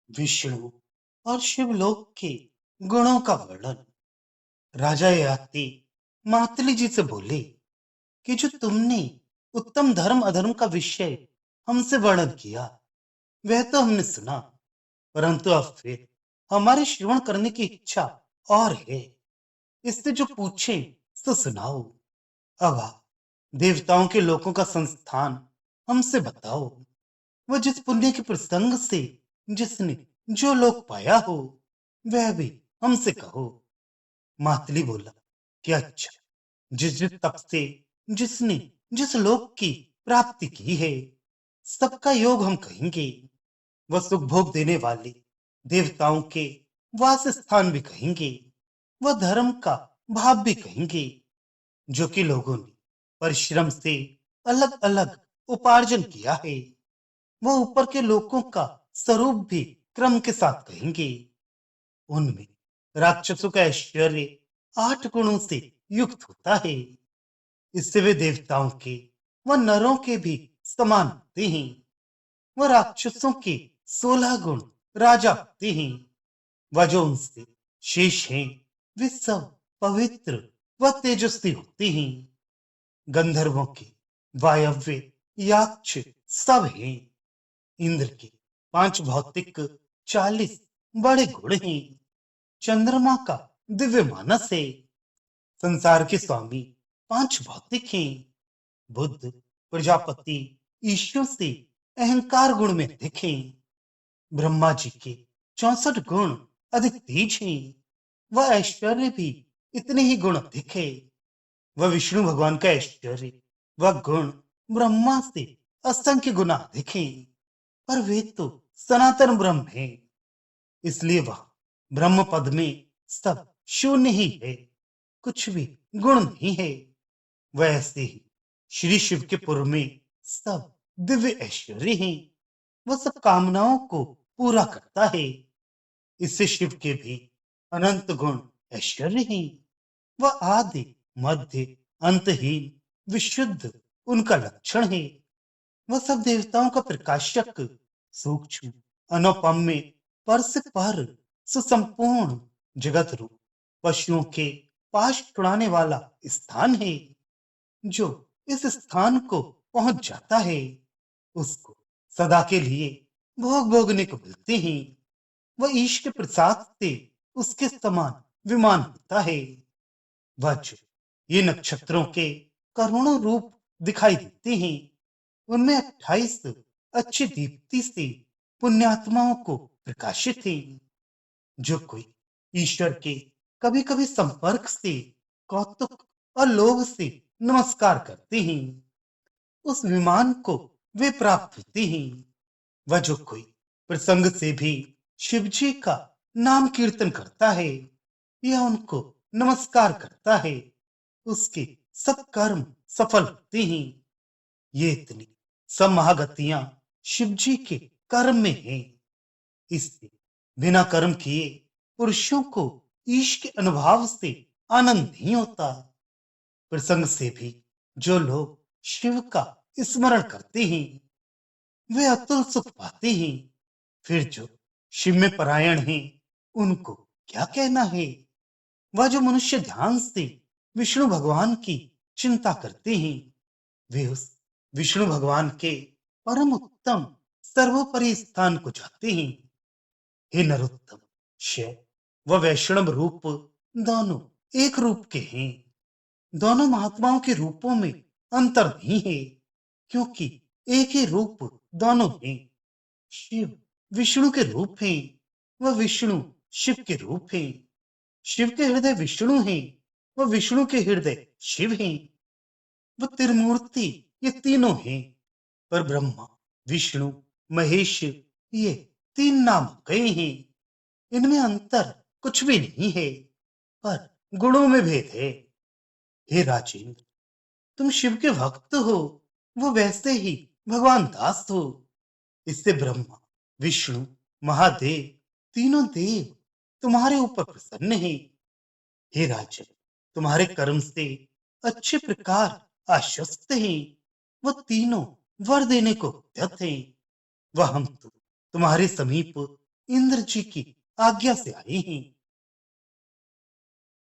विष्णु और शिवलोक के गुणों का वर्णन। राजा ययाति मातली जी से बोले कि जो तुमने उत्तम धर्म अधर्म का विषय हमसे वर्णन किया वह तो हमने सुना, परंतु अब फिर हमारे श्रवण करने की इच्छा और है। इससे जो पूछे तो सुनाओ। अब आप देवताओं के लोकों का संस्थान हमसे बताओ। वह जिस पुण्य के प्रसंग से जिसने जो लोक पाया हो वह भी हमसे कहो। मातली बोला कि अच्छा, जिस जिस तप से जिसने जिस लोक की प्राप्ति की है सबका योग हम कहेंगे। वह सुख भोग देने वाले देवताओं के वास स्थान भी कहेंगे। वह धर्म का भाव भी कहेंगे जो कि लोगों ने परिश्रम से अलग अलग उपार्जन किया है। वह ऊपर के लोकों का स्वरूप भी क्रम के साथ कहेंगे। उनमें राक्षसों का ऐश्वर्य 8 गुणों से युक्त होता है। इससे वे देवताओं के व नरों के भी समान होते हैं। वह राक्षसों के 16 गुण राजा होते हैं। वह जो उनसे शेष हैं वे सब पवित्र व तेजस्वी होते हैं। गंधर्वों के वायव्य याक्ष सब हैं। इंद्र के 5 भौतिक 40 बड़े गुण हैं। चंद्रमा का दिव्य मानस है। संसार के स्वामी 5 भौतिक हैं। बुद्ध प्रजापति ईश्वर से अहंकार गुण में अधिक हैं। ब्रह्मा जी के 64 गुण अधिक तेज हैं। वह ऐश्वर्य भी इतने ही गुण अधिक है। वह विष्णु भगवान का ऐश्वर्य वह गुण ब्रह्मा से असंख्य गुना अधिक हैं। पर वे तो सनातन ब्रह्म है, इसलिए वह ब्रह्म पद में सब शून्य ही है, कुछ भी गुण नहीं है। वह ऐसे ही श्री शिव के पुर में सब दिव्य ऐश्वर्य हैं। वह सब कामनाओं को पूरा करता है। इससे शिव के भी अनंत गुण ऐश्वर्य हैं। वह आदि मध्य अंतहीन विशुद्ध उनका लक्षण है। वह सब देवताओं का प्रकाशक सूक्ष्म अनुपम्य पर से पर सुसंपूर्ण जगत रूप पशुओं के पास छुड़ाने वाला स्थान है। जो इस स्थान को पहुंच जाता है उसको सदा के लिए भोग भोगने को मिलते हैं। वह ईश के प्रसाद से उसके समान विमान होता है। वह जो ये नक्षत्रों के करोड़ों रूप दिखाई देते हैं उनमें 28 अच्छी दीप्ति से पुण्यात्माओं को प्रकाशित है। जो कोई ईश्वर के कभी कभी संपर्क से कौतुक और लोभ से नमस्कार करते हैं उस विमान को वे प्राप्त होते हैं। वह जो कोई प्रसंग से भी शिव जी का नाम कीर्तन करता है या उनको नमस्कार करता है उसके सब कर्म सफल होते हैं। ये इतनी सब महागतियां शिव जी के कर्म में हैं। इससे बिना कर्म किए पुरुषों को ईश के अनुभव से आनंद नहीं होता। प्रसंग से भी जो लोग शिव का स्मरण करते हैं वे अतुल सुख पाते हैं। फिर जो शिव में परायण हैं उनको क्या कहना है। वह जो मनुष्य ध्यान से विष्णु भगवान की चिंता करते हैं वे उस विष्णु भगवान के परम उत्तम सर्वोपरि स्थान को जाते हैं। हे नरोत्तम, शैव व वैष्णव रूप दोनों एक रूप के हैं। दोनों महात्माओं के रूपों में अंतर नहीं है, क्योंकि एक ही रूप दोनों हैं। शिव विष्णु के रूप हैं, वह विष्णु शिव के रूप हैं। शिव के हृदय विष्णु हैं, वह विष्णु के हृदय शिव हैं। वह त्रिमूर्ति ये तीनों हैं, पर ब्रह्मा विष्णु महेश ये 3 नाम गए हैं। इनमें अंतर कुछ भी नहीं है, पर गुणों में भेद है। हे राजेंद्र, तुम शिव के भक्त हो, वो वैसे ही भगवान दास हो। इससे ब्रह्मा विष्णु महादेव तीनों देव तुम्हारे ऊपर प्रसन्न हैं। हे राजन, तुम्हारे कर्म से अच्छे प्रकार आश्वस्त हैं। वह तीनों वर देने को उद्यत हैं। वह हम तो तुम्हारे समीप इंद्र जी की आज्ञा से आई हैं।